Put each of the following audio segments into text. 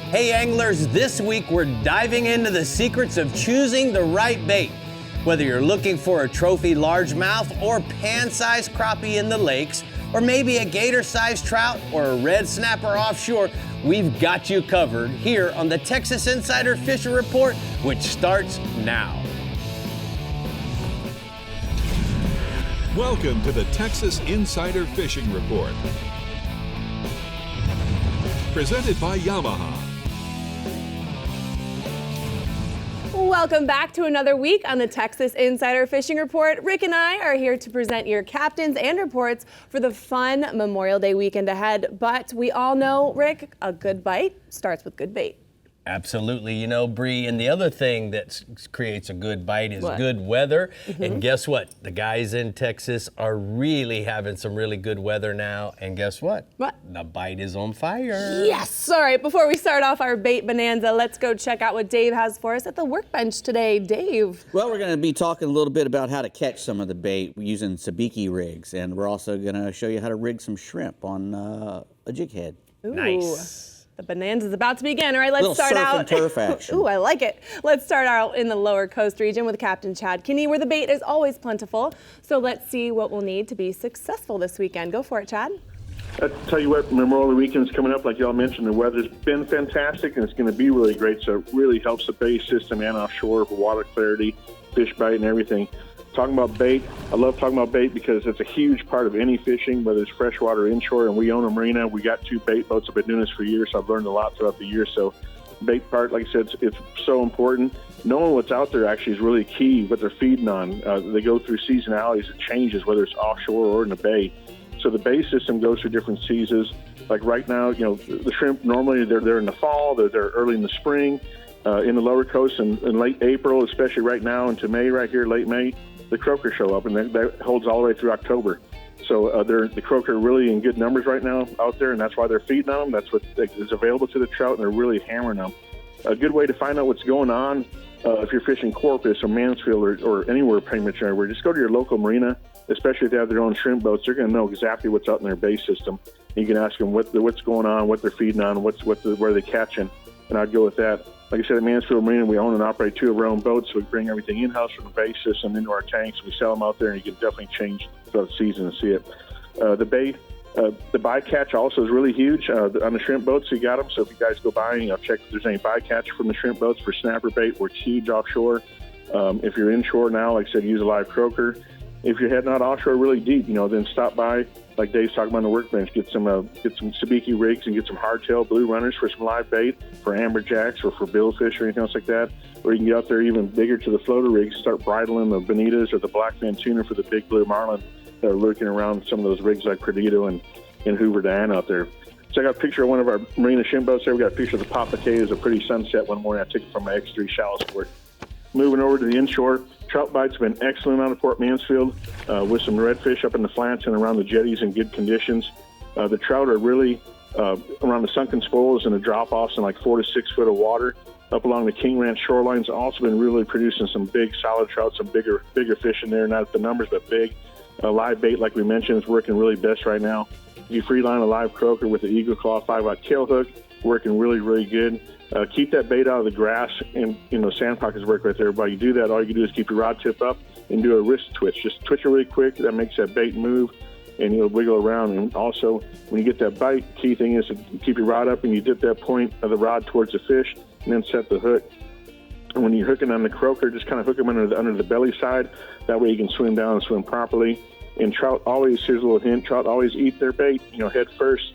Hey anglers, this week we're diving into the secrets of choosing the right bait. Whether you're looking for a trophy largemouth or pan-sized crappie in the lakes, or maybe a gator-sized trout or a red snapper offshore, we've got you covered here on the Texas Insider Fishing Report, which starts now. Welcome to the Texas Insider Fishing Report. Presented by Yamaha. Welcome back to another week on the Texas Insider Fishing Report. Rick and I are here to present your captains and reports for the fun Memorial Day weekend ahead. But we all know, Rick, a good bite starts with good bait. Absolutely. You know, Brie, and the other thing that creates a good bite is What? good weather. And guess what? The guys in Texas are really having some really good weather now. And guess what? What? The bite is on fire. Yes! All right, before we start off our bait bonanza, let's go check out what Dave has for us at the Workbench today. Dave. Well, we're going to be talking a little bit about how to catch some of the bait using sabiki rigs. And we're also going to show you how to rig some shrimp on a jig head. Ooh. Nice. The bonanza's about to begin. All right, let's start surf out. and turf action. Ooh, I like it. Let's start out in the lower coast region with Captain Chad Kinney, where the bait is always plentiful. So let's see what we'll need to be successful this weekend. Go for it, Chad. I tell you what, Memorial Weekend's coming up. Like y'all mentioned, the weather's been fantastic, and it's going to be really great. So it really helps the bay system and offshore for water clarity, fish bite, and everything. Talking about bait, I love talking about bait because it's a huge part of any fishing, whether it's freshwater or inshore, and we own a marina. We got 2 bait boats. I've been doing this for years, so I've learned a lot throughout the year. So bait part, like I said, it's so important. Knowing what's out there actually is really key, what they're feeding on. They go through seasonalities. It changes, whether it's offshore or in the bay. So the bay system goes through different seasons. Like right now, you know, the shrimp, normally they're in the fall, they're early in the spring. In the lower coast in late April, especially right now into May, right here, late May, the croaker show up, and that holds all the way through October. So the croaker are really in good numbers right now out there, and that's why they're feeding on them. That's what is available to the trout, and they're really hammering them. A good way to find out what's going on, if you're fishing Corpus or Mansfield or anywhere pretty much anywhere, just go to your local marina, especially if they have their own shrimp boats. They're going to know exactly what's out in their bay system. You can ask them what's going on, what they're feeding on, where they're catching, and I'd go with that. Like I said, at Mansfield Marina, we own and operate 2 of our own boats, so we bring everything in-house from the bay system into our tanks. We sell them out there, and you can definitely change throughout the season and see it. The bycatch also is really huge on the shrimp boats. You got them, so if you guys go by, check if there's any bycatch from the shrimp boats for snapper bait. We're huge offshore. If you're inshore now, like I said, use a live croaker. If you're heading out offshore really deep, then stop by, like Dave's talking about on the Workbench, get some sabiki rigs and get some hardtail blue runners for some live bait, for amberjacks or for billfish or anything else like that. Or you can get out there even bigger to the floater rigs, start bridling the bonitas or the blackfin tuna for the big blue marlin that are lurking around some of those rigs like Perdido and Hoover Diane out there. So I got a picture of one of our marina shrimp boats there. We got a picture of the Papa K. It was a pretty sunset one morning. I took it from my X3 shallow sport. Moving over to the inshore, trout bites have been excellent out of Port Mansfield with some redfish up in the flats and around the jetties in good conditions. The trout are really around the sunken spoils and the drop-offs in like 4 to 6 foot of water. Up along the King Ranch shorelines, also been really producing some big solid trout, some bigger fish in there, not the numbers, but big. Live bait, like we mentioned, is working really best right now. If you freeline a live croaker with the Eagle Claw 5-aught tail hook, working really, really good. Keep that bait out of the grass, and sand pockets work right there. While you do that, all you can do is keep your rod tip up and do a wrist twitch. Just twitch it really quick. That makes that bait move, and you'll wiggle around. And also, when you get that bite, key thing is to keep your rod up and you dip that point of the rod towards the fish, and then set the hook. And when you're hooking on the croaker, just kind of hook them under the belly side. That way you can swim down and swim properly. And trout always, here's a little hint, trout always eat their bait, head first.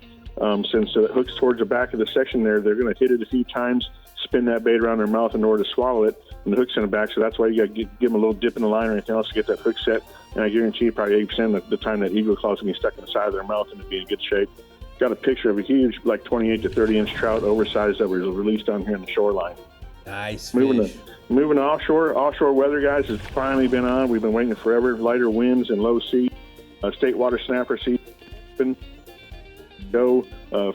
Since it hooks towards the back of the section there, they're going to hit it a few times, spin that bait around their mouth in order to swallow it, and the hook's in the back. So that's why you got to give them a little dip in the line or anything else to get that hook set. And I guarantee you probably 80% of the time that Eagle Claw's going to be stuck in the side of their mouth and it'll be in good shape. Got a picture of a huge, like 28 to 30-inch trout, oversized, that was released down here in the shoreline. Nice Moving fish. to offshore. Offshore weather, guys, has finally been on. We've been waiting forever. Lighter winds and low sea. State water snapper season.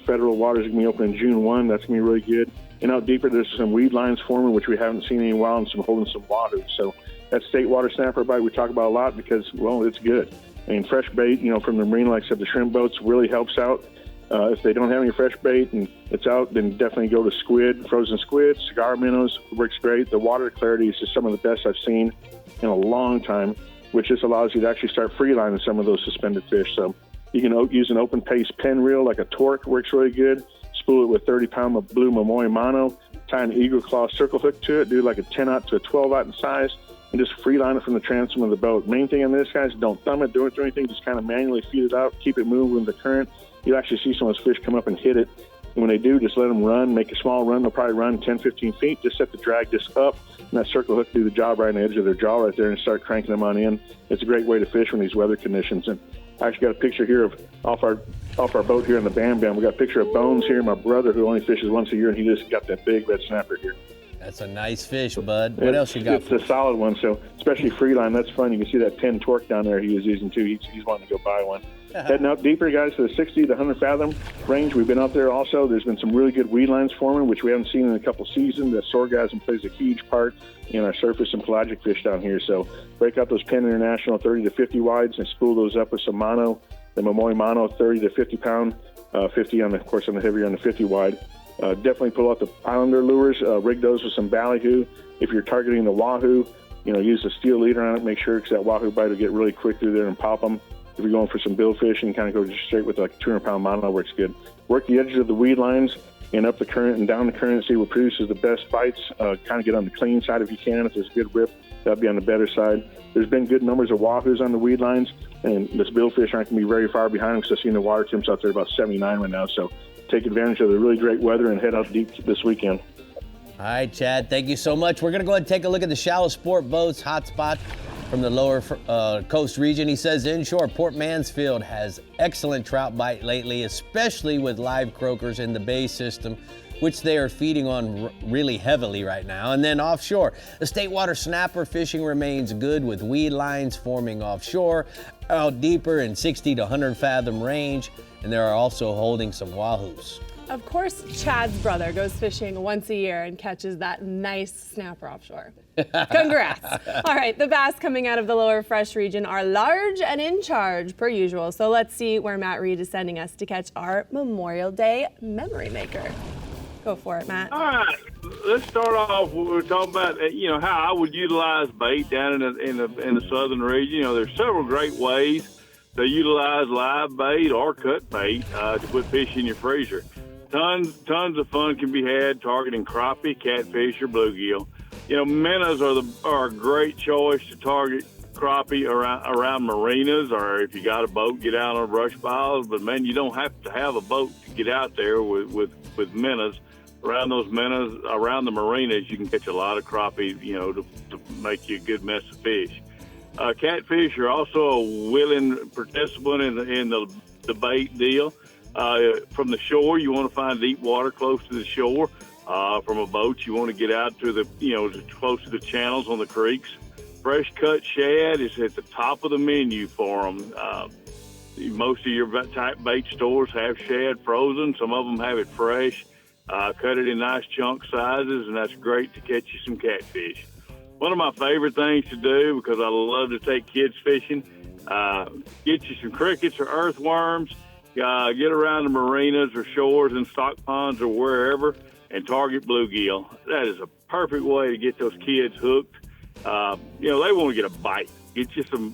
Federal waters are going to be open in June 1. That's going to be really good. And out deeper, there's some weed lines forming, which we haven't seen in a while, and holding some wahoo. So that state water snapper bite we talk about a lot because, well, it's good. And fresh bait, from the marina, like I said, the shrimp boats really helps out. If they don't have any fresh bait and it's out, then definitely go to squid, frozen squid, cigar minnows. Works great. The water clarity is just some of the best I've seen in a long time, which just allows you to actually start freelining some of those suspended fish. So you can use an open pace pen reel like a torque, works really good. Spool it with 30-pound of blue Momoi mono, tie an eagle claw circle hook to it, do like a 10-aught to a 12-aught in size, and just freeline it from the transom of the boat. Main thing on this, guys, don't thumb it, don't do anything, just kind of manually feed it out, keep it moving with the current. You actually see some of those fish come up and hit it. And when they do, just let them run, make a small run. They'll probably run 10, 15 feet. Just set the drag disc up, and that circle hook do the job right on the edge of their jaw right there and start cranking them on in. It's a great way to fish in these weather conditions. And I actually got a picture here of off our boat here in the Bam Bam. We got a picture of Bones here, my brother, who only fishes once a year, and he just got that big red snapper here. That's a nice fish, bud. What else you got? It's a solid one, so especially freeline, that's fun. You can see that 10 torque down there he was using too. He's wanting to go buy one. Heading out deeper, guys, to the 60 to 100 fathom range. We've been out there also. There's been some really good weed lines forming, which we haven't seen in a couple seasons. The sorghum plays a huge part in our surface and pelagic fish down here. So break out those Penn International 30 to 50 wides and spool those up with some mono, the Momoi mono 30 to 50 pound, 50 on the, of course, on the heavier on the 50 wide. Definitely pull out the Islander lures, rig those with some ballyhoo. If you're targeting the wahoo, use a steel leader on it, make sure, because that wahoo bite will get really quick through there and pop them. If you're going for some billfish, and kind of go just straight with like a 200-pound mono, works good. Work the edges of the weed lines and up the current and down the current, see what produces the best bites. Kind of get on the clean side if you can. If there's a good rip, that'll be on the better side. There's been good numbers of wahoos on the weed lines, and this billfish aren't going to be very far behind them, because I've seen the water temps out there about 79 right now. So take advantage of the really great weather and head out deep this weekend. All right, Chad, thank you so much. We're going to go ahead and take a look at the shallow sport boats hotspot from the lower coast region. He says inshore Port Mansfield has excellent trout bite lately, especially with live croakers in the bay system, which they are feeding on really heavily right now. And then offshore, the state water snapper fishing remains good with weed lines forming offshore, out deeper in 60 to 100 fathom range, and they are also holding some wahoos. Of course, Chad's brother goes fishing once a year and catches that nice snapper offshore. Congrats. All right, the bass coming out of the lower fresh region are large and in charge per usual. So let's see where Matt Reed is sending us to catch our Memorial Day memory maker. Go for it, Matt. All right, let's start off. We're talking about how I would utilize bait down in the southern region. There's several great ways to utilize live bait or cut bait to put fish in your freezer. Tons of fun can be had targeting crappie, catfish, or bluegill. Minnows are a great choice to target crappie around marinas, or if you got a boat, get out on brush piles. But man, you don't have to have a boat to get out there with minnows. Around those minnows, around the marinas, you can catch a lot of crappie, to make you a good mess of fish. Catfish are also a willing participant in the bait deal. From the shore, you want to find deep water close to the shore. From a boat, you want to get out to close to the channels on the creeks. Fresh cut shad is at the top of the menu for them. Most of your type bait stores have shad frozen. Some of them have it fresh. Cut it in nice chunk sizes, and that's great to catch you some catfish. One of my favorite things to do, because I love to take kids fishing, get you some crickets or earthworms. Get around the marinas or shores and stock ponds or wherever and target bluegill. That is a perfect way to get those kids hooked. They want to get a bite. Get you some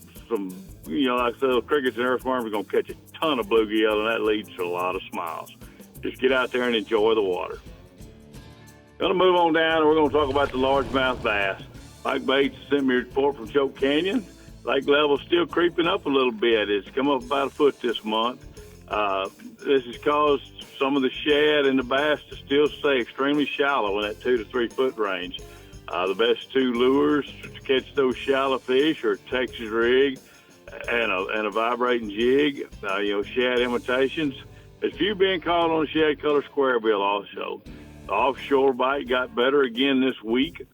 like I said, those crickets and earthworms are going to catch a ton of bluegill, and that leads to a lot of smiles. Just get out there and enjoy the water. Going to move on down, and we're going to talk about the largemouth bass. Mike Bates sent me a report from Choke Canyon. Lake level's still creeping up a little bit. It's come up about a foot this month. This has caused some of the shad and the bass to still stay extremely shallow in that 2 to 3 foot range. The best two lures to catch those shallow fish are a Texas rig and a vibrating jig. Shad imitations. There's few being caught on shad color square bill also. The offshore bite got better again this week.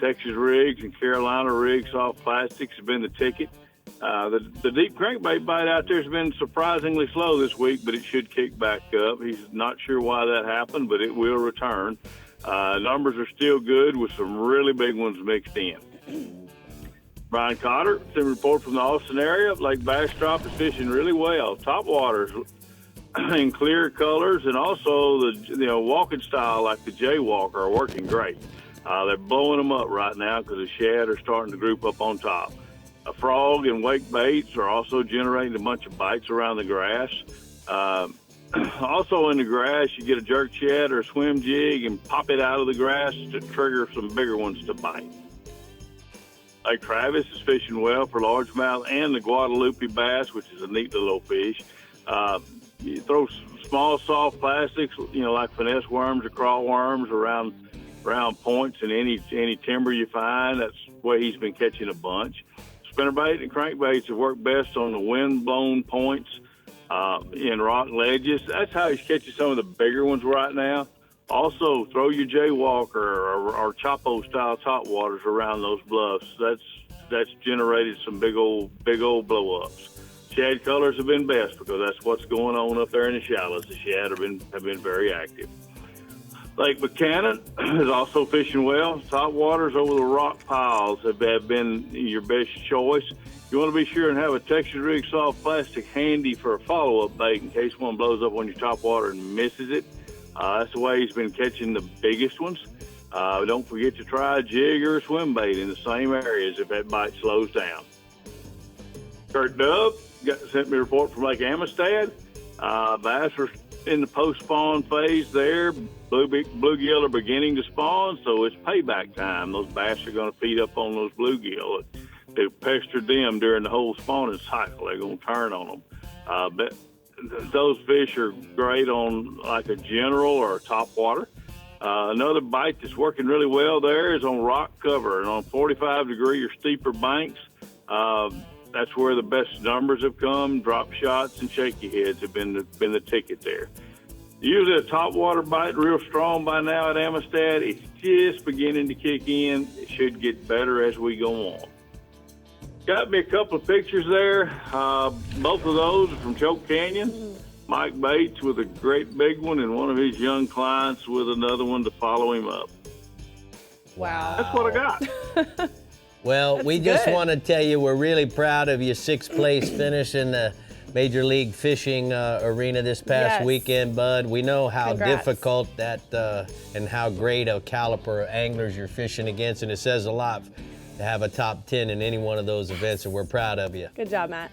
Texas rigs and Carolina rigs soft plastics have been the ticket. The deep crankbait bite out there has been surprisingly slow this week, but it should kick back up. He's not sure why that happened, but it will return. Numbers are still good with some really big ones mixed in. Brian Cotter sent a report from the Austin area. Lake Bastrop is fishing really well. Topwater's in clear colors, and also the walking style like the Jaywalker are working great. They're blowing them up right now because the shad are starting to group up on top. A frog and wake baits are also generating a bunch of bites around the grass. Also in the grass, you get a jerk shad or a swim jig and pop it out of the grass to trigger some bigger ones to bite. Lake Travis is fishing well for largemouth and the Guadalupe bass, which is a neat little fish. You throw small, soft plastics, like finesse worms or crawl worms around points and any timber you find. That's the way he's been catching a bunch. Spinnerbait and crankbaits have worked best on the wind-blown points in rock ledges. That's how he's catching some of the bigger ones right now. Also, throw your Jaywalker or Chapo-style topwaters around those bluffs. That's generated some big old blow-ups. Shad colors have been best because that's what's going on up there in the shallows. The shad have been very active. Lake Buchanan is also fishing well. Topwaters over the rock piles have been your best choice. You want to be sure and have a textured rig soft plastic handy for a follow-up bait in case one blows up on your topwater and misses it. That's the way he's been catching the biggest ones. Don't forget to try a jig or a swim bait in the same areas if that bite slows down. Kurt Dove sent me a report from Lake Amistad. Bass are in the post-spawn phase there. Bluegill are beginning to spawn, so it's payback time. Those bass are going to feed up on those bluegill. They pestered them during the whole spawning cycle. They're going to turn on them. But those fish are great on like a general or a topwater. Another bite that's working really well there is on rock cover and on 45-degree or steeper banks. That's where the best numbers have come. Drop shots and shaky heads have been the ticket there. Usually a topwater bite real strong by now at Amistad. It's just beginning to kick in. It should get better as we go on. Got me a couple of pictures there. Both of those are from Choke Canyon. Mike Bates with a great big one and one of his young clients with another one to follow him up. Wow. That's what I got. Well, we just good. want to tell you we're really proud of your 6th place finish in the Major League Fishing arena this past Yes. weekend, Bud. We know how Congrats. difficult that and how great a caliber of anglers you're fishing against, and it says a lot to have a top 10 in any one of those events, and we're proud of you. Good job, Matt.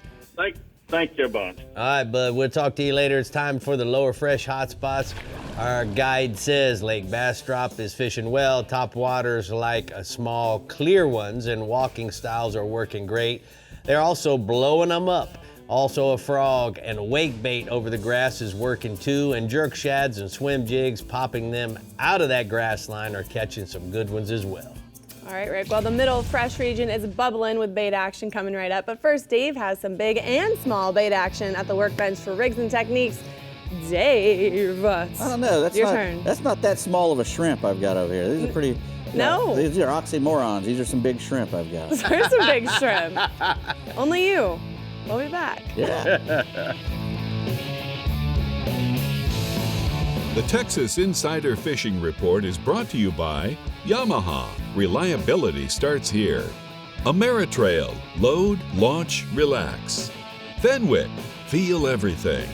Thank you a bunch. All right, Bud, we'll talk to you later. It's time for the lower fresh hotspots. Our guide says Lake Bastrop is fishing well. Top waters like small, clear ones and walking styles are working great. They're also blowing them up. Also a frog and a wake bait over the grass is working too, and jerk shads and swim jigs popping them out of that grass line are catching some good ones as well. All right, Rick. Well, the middle fresh region is bubbling with bait action coming right up. But first, Dave has some big and small bait action at the Workbench for rigs and techniques. Dave, I don't know. That's your not, turn. That's not that small of a shrimp I've got over here. These are pretty. No. These are oxymorons. These are some big shrimp I've got. There's some big shrimp. Only you. We'll be back. Yeah. The Texas Insider Fishing Report is brought to you by Yamaha. Reliability starts here. Ameritrail. Load, launch, relax. Fenwick. Feel everything.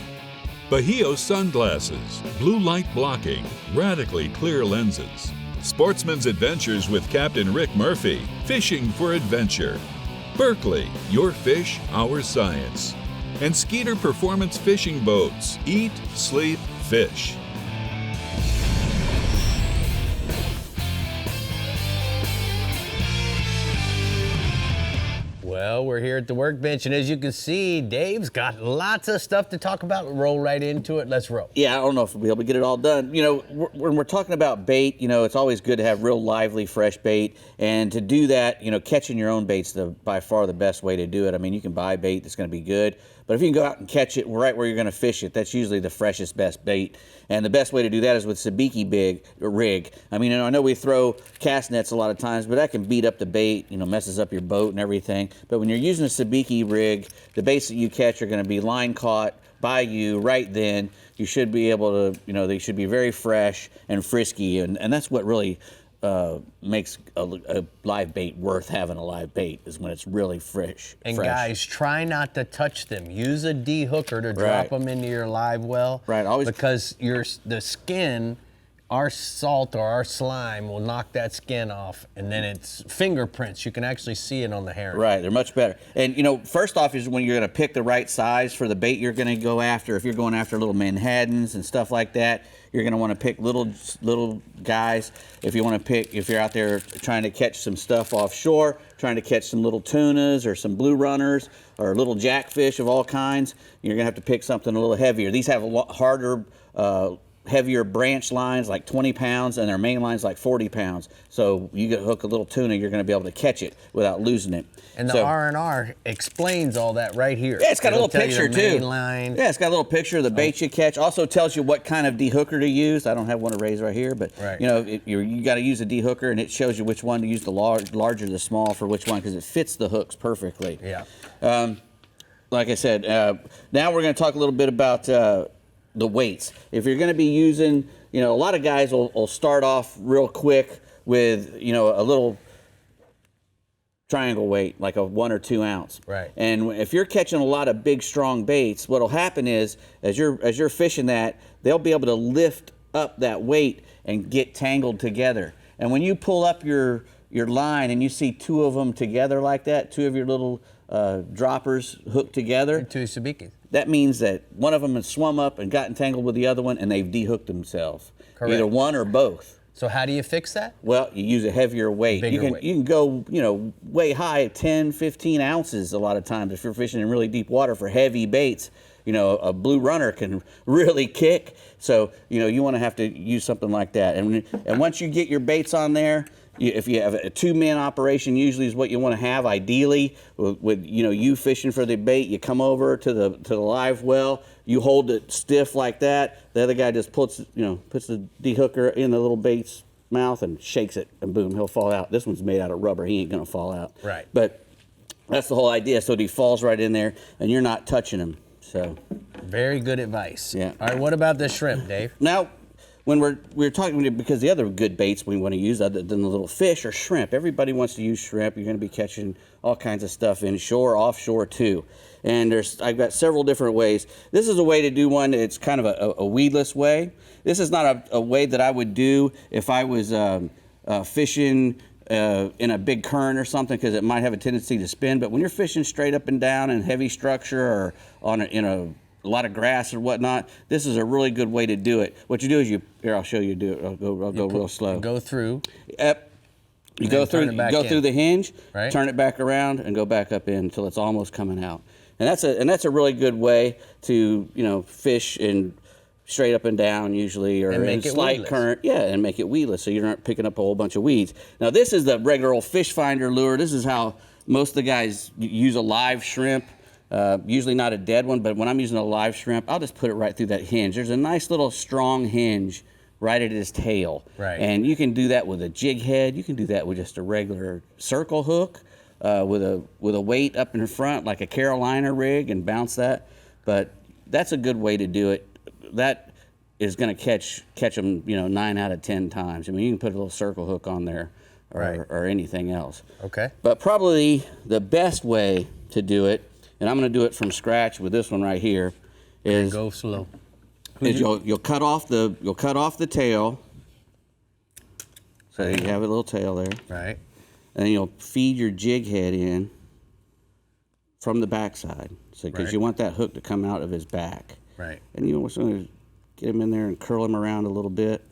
Bahio Sunglasses. Blue light blocking. Radically clear lenses. Sportsman's Adventures with Captain Rick Murphy. Fishing for adventure. Berkeley. Your fish, our science. And Skeeter Performance Fishing Boats. Eat, sleep, fish. Well, we're here at the Workbench, and as you can see, Dave's got lots of stuff to talk about. Roll right into it. Let's roll. Yeah, I don't know if we'll be able to get it all done. You know, when we're talking about bait, you know, it's always good to have real lively, fresh bait. And to do that, you know, catching your own bait's by far the best way to do it. I mean, you can buy bait that's going to be good, but if you can go out and catch it right where you're going to fish it, that's usually the freshest, best bait. And the best way to do that is with sabiki rig. I mean, I know we throw cast nets a lot of times, but that can beat up the bait, you know, messes up your boat and everything. But when you're using a sabiki rig, the baits that you catch are going to be line caught by you right then. You should be able to, you know, they should be very fresh and frisky, and that's what really makes a live bait worth having a live bait is when it's really fresh. And guys, try not to touch them. Use a de-hooker to drop them into your live well. Right, always. Because the skin, our salt or our slime will knock that skin off, and then it's fingerprints. You can actually see it on the herring. Right, they're much better. And first off is when you're going to pick the right size for the bait you're going to go after. If you're going after little Manhattans and stuff like that, you're going to want to pick little guys. If you're out there trying to catch some stuff offshore, trying to catch some little tunas or some blue runners or little jackfish of all kinds, you're going to have to pick something a little heavier. These have a lot harder, heavier branch lines, like 20 pounds, and their main line's like 40 pounds. So you get hook a little tuna, you're going to be able to catch it without losing it. And the R&R explains all that right here. Yeah, it's got a little picture too. Line. Yeah, it's got a little picture of the bait you catch. Also tells you what kind of de-hooker to use. I don't have one to raise right here, but you got to use a de-hooker, and it shows you which one to use, the larger, the small for which one, because it fits the hooks perfectly. Yeah. Like I said, now we're going to talk a little bit about the weights. If you're going to be using, a lot of guys will start off real quick with, a little triangle weight, like a 1 or 2 ounce. Right. And if you're catching a lot of big, strong baits, what'll happen is, as you're fishing that, they'll be able to lift up that weight and get tangled together. And when you pull up your line and you see 2 of them together like that, 2 of your little droppers hooked together, 2 sabikis. That means that one of them has swum up and got entangled with the other one, and they've de-hooked themselves. Correct. Either one or both. So how do you fix that? Well, you use a heavier weight. You can go, way high, 10, 15 ounces a lot of times if you're fishing in really deep water for heavy baits. A blue runner can really kick. So, you want to have to use something like that. And once you get your baits on there, if you have a 2-man operation, usually is what you want to have. Ideally, with you fishing for the bait, you come over to the live well, you hold it stiff like that. The other guy just puts the de-hooker in the little bait's mouth and shakes it, and boom, he'll fall out. This one's made out of rubber; he ain't gonna fall out. Right. But that's the whole idea. So he falls right in there, and you're not touching him. So. Very good advice. Yeah. All right. What about the shrimp, Dave? Now, when we're talking, because the other good baits we want to use other than the little fish are shrimp. Everybody wants to use shrimp. You're going to be catching all kinds of stuff inshore, offshore too. And I've got several different ways. This is a way to do one. It's kind of a weedless way. This is not a way that I would do if I was fishing in a big current or something, because it might have a tendency to spin. But when you're fishing straight up and down in heavy structure or in a lot of grass or whatnot, this is a really good way to do it. What you do is I'll show you do it. I'll go real slow. Go through. Yep. You go through the hinge, right? Turn it back around, and go back up in until it's almost coming out. And that's a really good way to fish in straight up and down usually, or in slight weedless. current. Yeah, and make it weedless, so you're not picking up a whole bunch of weeds. Now this is the regular old fish finder lure. This is how most of the guys use a live shrimp. Usually not a dead one, but when I'm using a live shrimp, I'll just put it right through that hinge. There's a nice little strong hinge right at his tail. Right. And you can do that with a jig head. You can do that with just a regular circle hook, with a weight up in front, like a Carolina rig, and bounce that. But that's a good way to do it. That is going to catch them, 9 out of 10 times. I mean, you can put a little circle hook on there, or anything else. Okay. But probably the best way to do it, and I'm going to do it from scratch with this one right here, is go slow. Is you'll cut off the tail, so you have a little tail there, right? And then you'll feed your jig head in from the backside, so because you want that hook to come out of his back, right? And you want to get him in there and curl him around a little bit.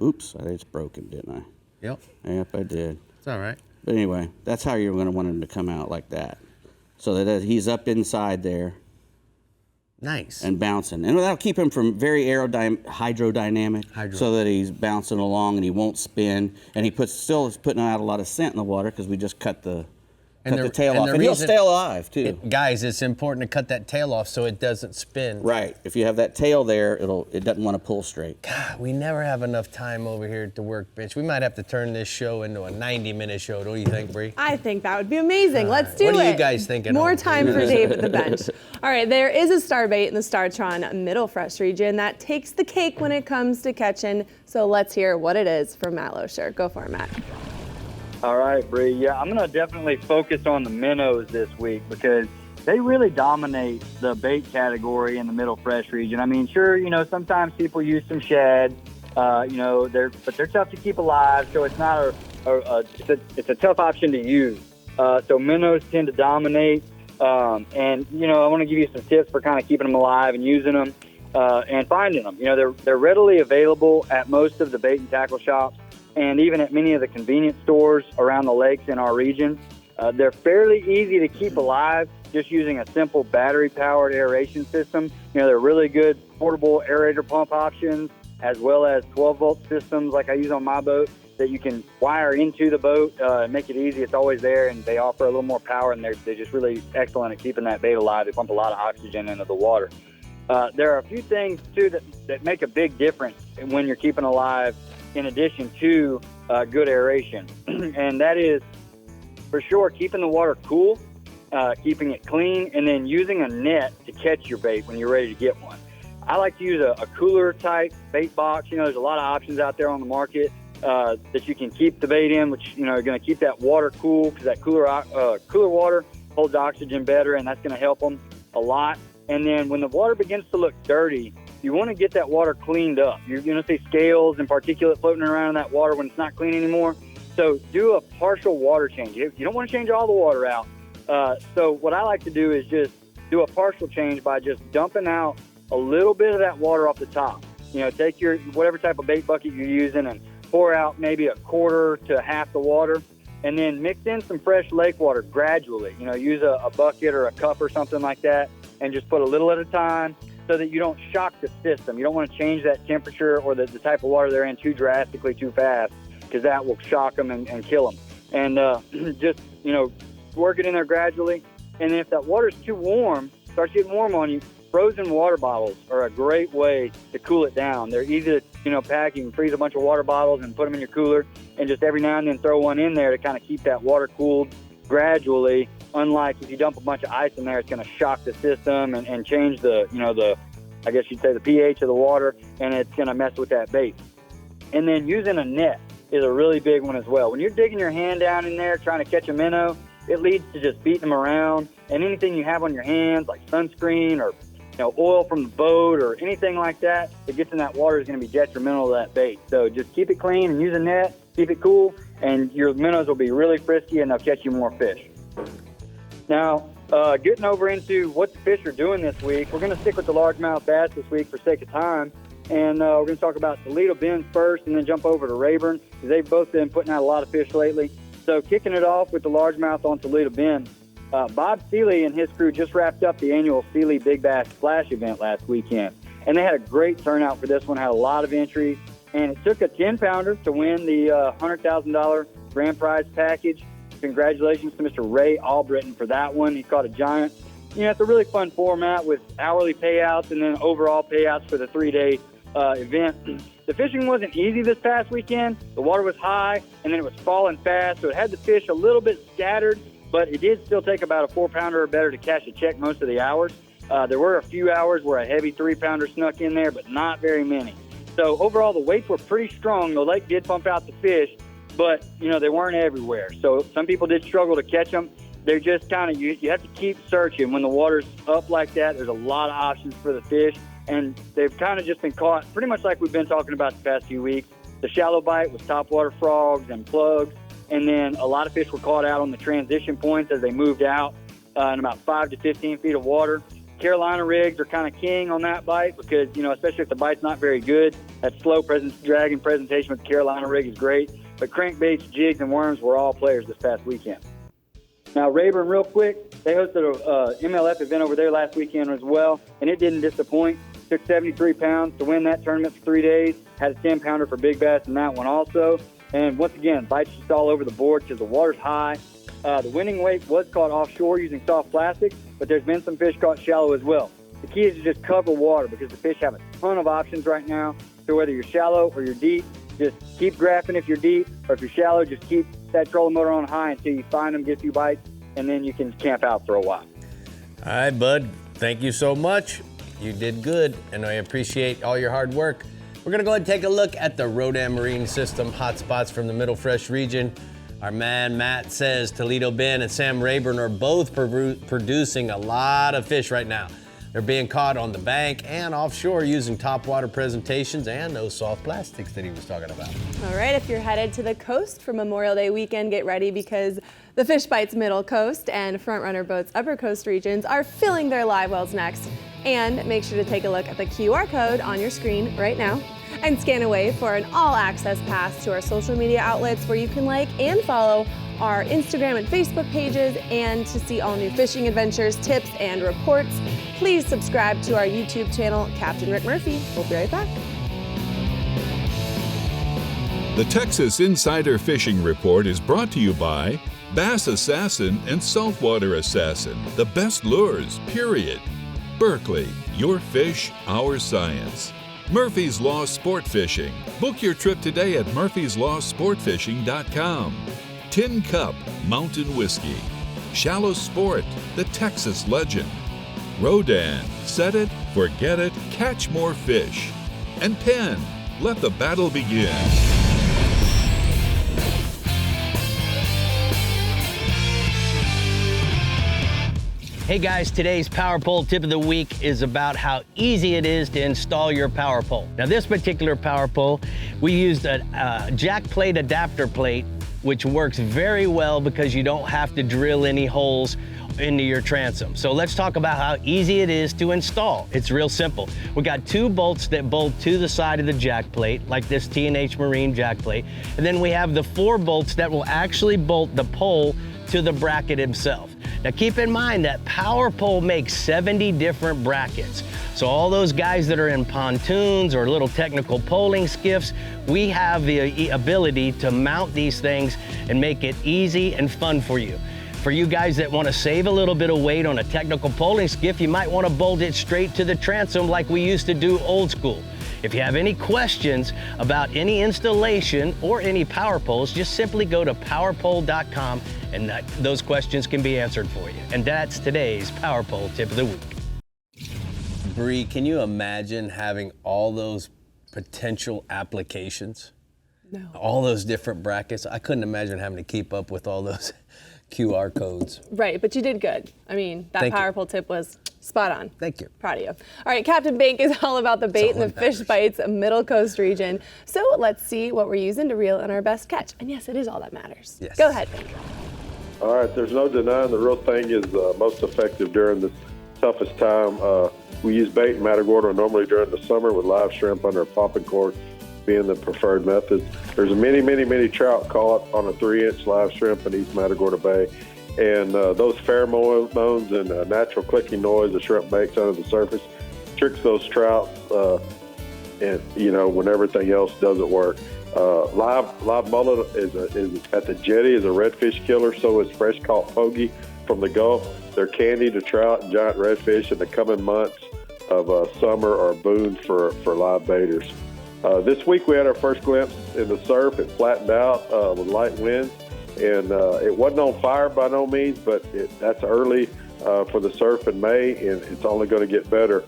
Oops, I just broke him, didn't I? Yep. Yep, I did. It's all right. But anyway, that's how you're going to want him to come out, like that, so that he's up inside there. Nice. And bouncing. And that'll keep him from very hydrodynamic, so that he's bouncing along and he won't spin. And he still is putting out a lot of scent in the water, because we just cut the Cut the tail off. And he'll stay alive, too. Guys, it's important to cut that tail off so it doesn't spin. Right. If you have that tail there, it doesn't want to pull straight. God, we never have enough time over here at the Workbench. We might have to turn this show into a 90-minute show. Don't you think, Brie? I think that would be amazing. Let's do it. What are you guys thinking? More time for Dave at the bench. All right, there is a star bait in the Startron Middle Fresh region that takes the cake when it comes to catching. So let's hear what it is from Matt Losher. Go for it, Matt. All right, Bree. Yeah, I'm going to definitely focus on the minnows this week because they really dominate the bait category in the Middle Fresh region. I mean, sure, sometimes people use some shad, but they're tough to keep alive, so it's not it's a tough option to use. So minnows tend to dominate, and I want to give you some tips for kind of keeping them alive and using them and finding them. They're readily available at most of the bait and tackle shops, and even at many of the convenience stores around the lakes in our region. They're fairly easy to keep alive just using a simple battery-powered aeration system. They're really good portable aerator pump options, as well as 12-volt systems like I use on my boat that you can wire into the boat and make it easy. It's always there, and they offer a little more power, and they're just really excellent at keeping that bait alive. They pump a lot of oxygen into the water. There are a few things, too, that make a big difference when you're keeping alive in addition to good aeration. And that is, for sure, keeping the water cool, keeping it clean, and then using a net to catch your bait when you're ready to get one. I like to use a cooler-type bait box. There's a lot of options out there on the market that you can keep the bait in, which, are going to keep that water cool because that cooler water holds oxygen better, and that's going to help them a lot. And then when the water begins to look dirty, you want to get that water cleaned up. You're going to see scales and particulate floating around in that water when it's not clean anymore. So do a partial water change. You don't want to change all the water out. So what I like to do is just do a partial change by just dumping out a little bit of that water off the top. Take your whatever type of bait bucket you're using and pour out maybe a quarter to half the water, and then mix in some fresh lake water gradually. Use a bucket or a cup or something like that, and just put a little at a time so that you don't shock the system. You don't want to change that temperature or the type of water they're in too drastically, too fast, because that will shock them and kill them. And just, work it in there gradually. And then if that water's too warm, starts getting warm on you, frozen water bottles are a great way to cool it down. They're easy to, pack. You can freeze a bunch of water bottles and put them in your cooler, and just every now and then throw one in there to kind of keep that water cooled gradually. Unlike if you dump a bunch of ice in there, it's going to shock the system and change the I guess you'd say the pH of the water, and it's going to mess with that bait. And then using a net is a really big one as well. When you're digging your hand down in there trying to catch a minnow, it leads to just beating them around, and anything you have on your hands, like sunscreen or oil from the boat or anything like that gets in that water is going to be detrimental to that bait. So just keep it clean and use a net, keep it cool, and your minnows will be really frisky and they'll catch you more fish. Now, getting over into what the fish are doing this week, we're going to stick with the largemouth bass this week for sake of time, and we're going to talk about Toledo Bend first and then jump over to Rayburn, because they've both been putting out a lot of fish lately. So kicking it off with the largemouth on Toledo Bend, Bob Seeley and his crew just wrapped up the annual Seeley Big Bass Splash event last weekend, and they had a great turnout for this one, had a lot of entries, and it took a 10-pounder to win the $100,000 grand prize package. Congratulations to Mr. Ray Albritton for that one. He caught a giant. It's a really fun format with hourly payouts and then overall payouts for the 3-day event. The fishing wasn't easy this past weekend. The water was high, and then it was falling fast, so it had the fish a little bit scattered, but it did still take about a 4-pounder or better to cash a check most of the hours. There were a few hours where a heavy 3-pounder snuck in there, but not very many. So overall, the weights were pretty strong. The lake did pump out the fish, but, they weren't everywhere. So some people did struggle to catch them. They're just kind of, you have to keep searching. When the water's up like that, there's a lot of options for the fish, and they've kind of just been caught pretty much like we've been talking about the past few weeks. The shallow bite was topwater frogs and plugs, and then a lot of fish were caught out on the transition points as they moved out in about 5 to 15 feet of water. Carolina rigs are kind of king on that bite because, especially if the bite's not very good, that slow dragging presentation with the Carolina rig is great. But crankbaits, jigs, and worms were all players this past weekend. Now, Rayburn, real quick, they hosted a MLF event over there last weekend as well, and it didn't disappoint. Took 73 pounds to win that tournament for 3 days. Had a 10-pounder for big bass in that one also. And once again, bites just all over the board because the water's high. The winning weight was caught offshore using soft plastic, but there's been some fish caught shallow as well. The key is to just cover water because the fish have a ton of options right now. So whether you're shallow or you're deep, just keep graphing if you're deep, or if you're shallow, just keep that trolling motor on high until you find them, get a few bites, and then you can camp out for a while. All right, bud. Thank you so much. You did good, and I appreciate all your hard work. We're going to go ahead and take a look at the Rodan Marine System hotspots from the Middle Fresh region. Our man Matt says Toledo Ben and Sam Rayburn are both producing a lot of fish right now. They're being caught on the bank and offshore using topwater presentations and those soft plastics that he was talking about. All right, if you're headed to the coast for Memorial Day weekend, get ready because the Fish Bites Middle Coast and Front Runner Boats Upper Coast regions are filling their live wells next. And make sure to take a look at the QR code on your screen right now and scan away for an all-access pass to our social media outlets where you can like and follow our Instagram and Facebook pages, and to see all new fishing adventures, tips, and reports. Please subscribe to our YouTube channel, Captain Rick Murphy. We'll be right back. The Texas Insider Fishing Report is brought to you by Bass Assassin and Saltwater Assassin, the best lures, period. Berkeley, your fish, our science. Murphy's Law Sport Fishing. Book your trip today at murphyslawsportfishing.com. Tin Cup Mountain Whiskey. Shallow Sport, the Texas legend. Rodan, set it, forget it, catch more fish. And Penn, let the battle begin. Hey guys, today's Power Pole tip of the week is about how easy it is to install your power pole. Now this particular power pole, we used a jack plate adapter plate, which works very well because you don't have to drill any holes into your transom. So let's talk about how easy it is to install. It's real simple. We got 2 bolts that bolt to the side of the jack plate, like this T&H Marine jack plate. And then we have the 4 bolts that will actually bolt the pole to the bracket himself. Now keep in mind that power pole makes 70 different brackets. So all those guys that are in pontoons or little technical poling skiffs, we have the ability to mount these things and make it easy and fun for you. For you guys that want to save a little bit of weight on a technical poling skiff, you might want to bolt it straight to the transom like we used to do old school. If you have any questions about any installation or any power poles, just simply go to powerpole.com and those questions can be answered for you. And that's today's Power Pole tip of the week. Brie, can you imagine having all those potential applications? No. All those different brackets? I couldn't imagine having to keep up with all those QR codes. Right, but you did good. I mean, that Power Pole tip was spot on. Thank you. Proud of you. All right, Captain Bank is all about the bait in the Fish Bites Middle Coast region. So let's see what we're using to reel in our best catch. And yes, it is all that matters. Yes. Go ahead, Bank. All right, there's no denying the real thing is most effective during the toughest time. We use bait and Matagorda normally during the summer with live shrimp under a popping cork being the preferred method. There's many trout caught on a 3-inch live shrimp in East Matagorda Bay. And those pheromones and natural clicking noise the shrimp makes under the surface tricks those trout, and when everything else doesn't work. Live mullet is at the jetty is a redfish killer. So is fresh caught pogie from the Gulf. They're candy to trout and giant redfish in the coming months of summer or boon for live baiters. This week we had our first glimpse in the surf. It flattened out with light winds. And it wasn't on fire by no means, but that's early for the surf in May, and it's only going to get better.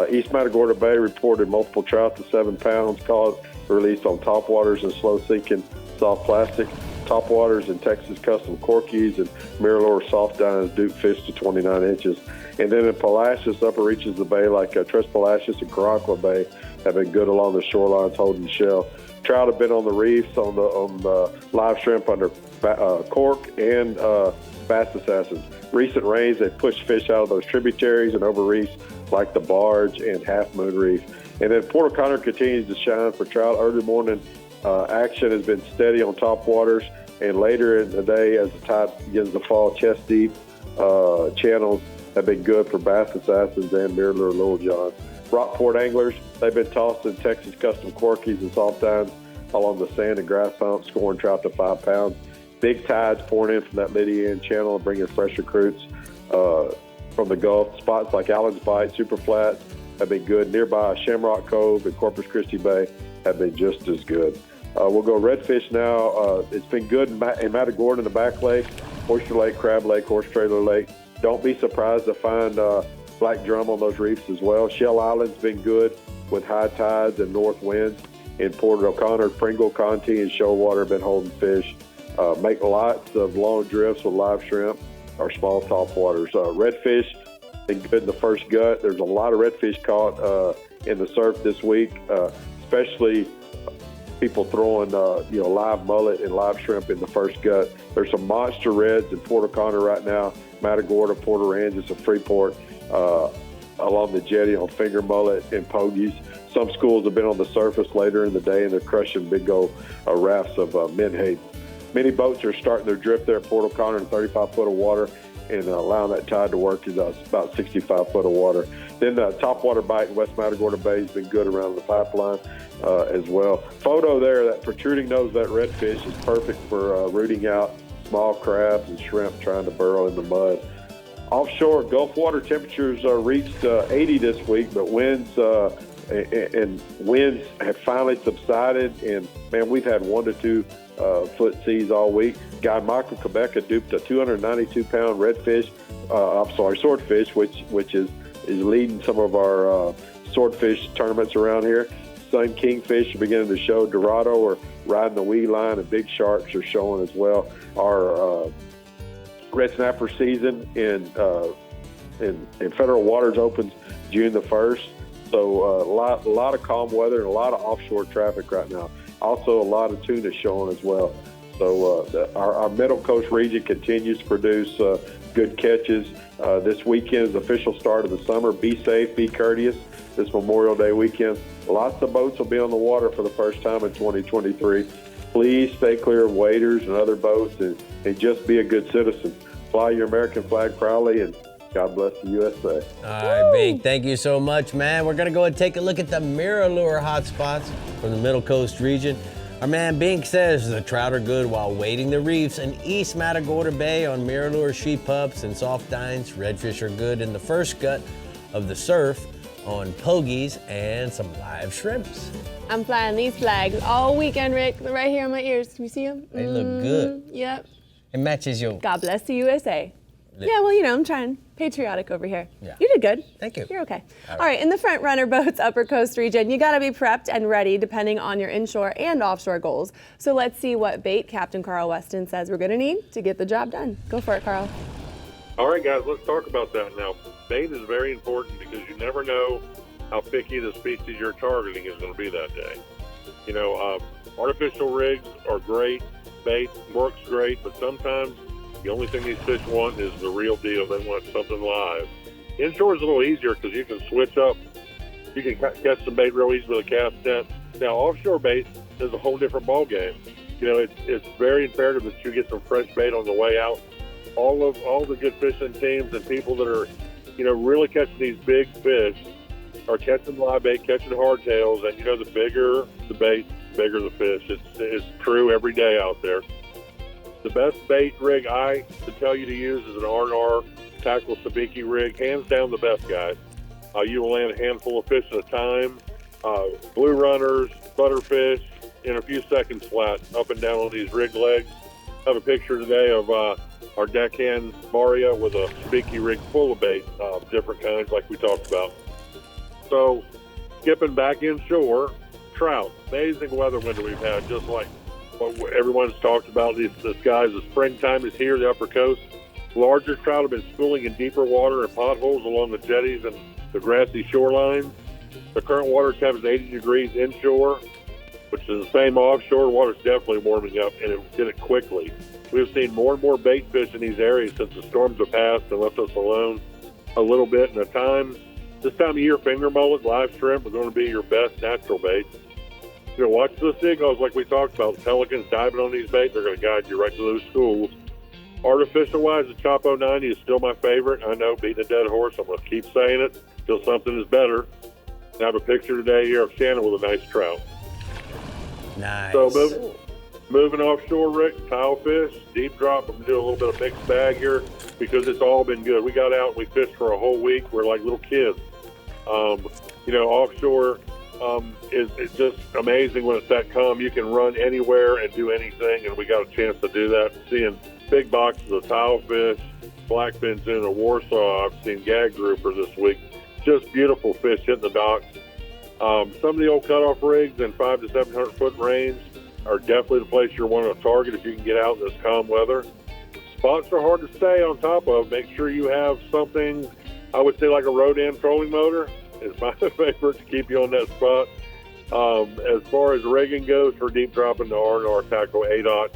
East Matagorda Bay reported multiple trout to 7 pounds caught, released on topwaters and slow-sinking soft plastic, topwaters and Texas custom corkies, and Mirror soft dines dupe fish to 29 inches. And then in Palacios, upper reaches of the bay like Tres Palacios and Caracla Bay have been good along the shorelines holding shell. Trout have been on the reefs on the live shrimp under cork and bass assassins. Recent rains have pushed fish out of those tributaries and over reefs like the Barge and Half Moon Reef. And then Port O'Connor continues to shine for trout. Early morning action has been steady on top waters, and later in the day as the tide begins to fall, chest deep channels have been good for bass assassins and Mirror Little John. Rockport anglers, they've been tossed in Texas custom corkies and soft dines along the sand and grass humps, scoring trout to 5 pounds. Big tides pouring in from that Lydian Channel and bringing fresh recruits from the Gulf. Spots like Allen's Bight, Super Flats have been good. Nearby Shamrock Cove and Corpus Christi Bay have been just as good. We'll go redfish now. It's been good in Matagorda in the Back Lake, Oyster Lake, Crab Lake, Horse Trailer Lake. Don't be surprised to find black drum on those reefs as well. Shell Island's been good with high tides and north winds. In Port O'Connor, Pringle, Conti, and Shoalwater have been holding fish. Make lots of long drifts with live shrimp or small topwaters. Redfish been good in the first gut. There's a lot of redfish caught in the surf this week, especially people throwing live mullet and live shrimp in the first gut. There's some monster reds in Port O'Connor right now, Matagorda, Port Aransas, and Freeport along the jetty on finger mullet and pogies. Some schools have been on the surface later in the day, and they're crushing big old rafts of menhaden. Many boats are starting their drift there at Port O'Connor in 35 foot of water, and allowing that tide to work is about 65 foot of water. Then the topwater bite in West Matagorda Bay has been good around the pipeline as well. Photo there, that protruding nose, that redfish is perfect for rooting out small crabs and shrimp trying to burrow in the mud. Offshore, Gulf water temperatures reached 80 this week, but winds have finally subsided. And, man, we've had 1 to 2 foot seas all week. Guy Michael Quebec duped a 292-pound swordfish, which is leading some of our swordfish tournaments around here. Some kingfish are beginning to show. Dorado are riding the weed line, and big sharks are showing as well. Our red snapper season in federal waters opens June the 1st. So a lot of calm weather and a lot of offshore traffic right now. Also, a lot of tuna showing as well. So our Middle Coast region continues to produce good catches. This weekend is the official start of the summer. Be safe, be courteous. This Memorial Day weekend, lots of boats will be on the water for the first time in 2023. Please stay clear of waders and other boats and just be a good citizen. Fly your American flag proudly, and God bless the USA. All right, Big, thank you so much, man. We're going to go and take a look at the mirror lure hotspots from the Middle Coast region. Our man Bink says the trout are good while wading the reefs in East Matagorda Bay on mirror lure, sheep pups, and soft dines. Redfish are good in the first gut of the surf on pogies and some live shrimps. I'm flying these flags all weekend, Rick. They're right here on my ears. Can you see them? They look good. Yep. It matches your... God bless the USA. Yeah, well, I'm trying. Patriotic over here. Yeah. You did good. Thank you. You're okay. All right, in the front runner boats, Upper Coast region, you got to be prepped and ready depending on your inshore and offshore goals. So let's see what bait Captain Carl Weston says we're going to need to get the job done. Go for it, Carl. All right, guys, let's talk about that now. Bait is very important because you never know how picky the species you're targeting is going to be that day. Artificial rigs are great. Bait works great, but sometimes the only thing these fish want is the real deal. They want something live. Inshore is a little easier because you can switch up. You can catch some bait real easy with a cast net. Now, offshore bait is a whole different ball game. It's very imperative that you get some fresh bait on the way out. All the good fishing teams and people that are, really catching these big fish are catching live bait, catching hardtails, and the bigger the bait, the bigger the fish. It's true every day out there. The best bait rig to tell you to use is an R&R Tackle Sabiki rig. Hands down the best, guys. You will land a handful of fish at a time. Blue runners, butterfish, in a few seconds flat, up and down on these rig legs. I have a picture today of our deckhand Mario with a Sabiki rig full of bait, different kinds like we talked about. So, skipping back inshore, trout. Amazing weather window we've had, just like what everyone's talked about. This guys, the springtime is here, the Upper Coast. Larger trout have been schooling in deeper water and potholes along the jetties and the grassy shoreline. The current water temp is 80 degrees inshore, which is the same offshore. Water's definitely warming up, and it did it quickly. We've seen more and more bait fish in these areas since the storms have passed and left us alone a little bit at a time. This time of year, finger mullet, live shrimp are going to be your best natural bait. Watch the signals like we talked about. The pelicans diving on these baits, they're going to guide you right to those schools. Artificial-wise, the Chopo 90 is still my favorite. I know, beating a dead horse, I'm going to keep saying it until something is better. I have a picture today here of Shannon with a nice trout. Nice. So moving offshore, Rick, tile fish, deep drop. I'm going to do a little bit of mixed bag here because it's all been good. We got out and we fished for a whole week. We're like little kids. Offshore is just amazing when it's that calm. You can run anywhere and do anything, and we got a chance to do that. Seeing big boxes of tile fish, blackfins in a Warsaw. I've seen gag grouper this week. Just beautiful fish hitting the docks. Some of the old cutoff rigs in 500 to 700 foot range are definitely the place you're wanting to target if you can get out in this calm weather. Spots are hard to stay on top of. Make sure you have something, I would say like a Rodan trolling motor is my favorite to keep you on that spot. As far as rigging goes for deep dropping the R&R Tackle 8/0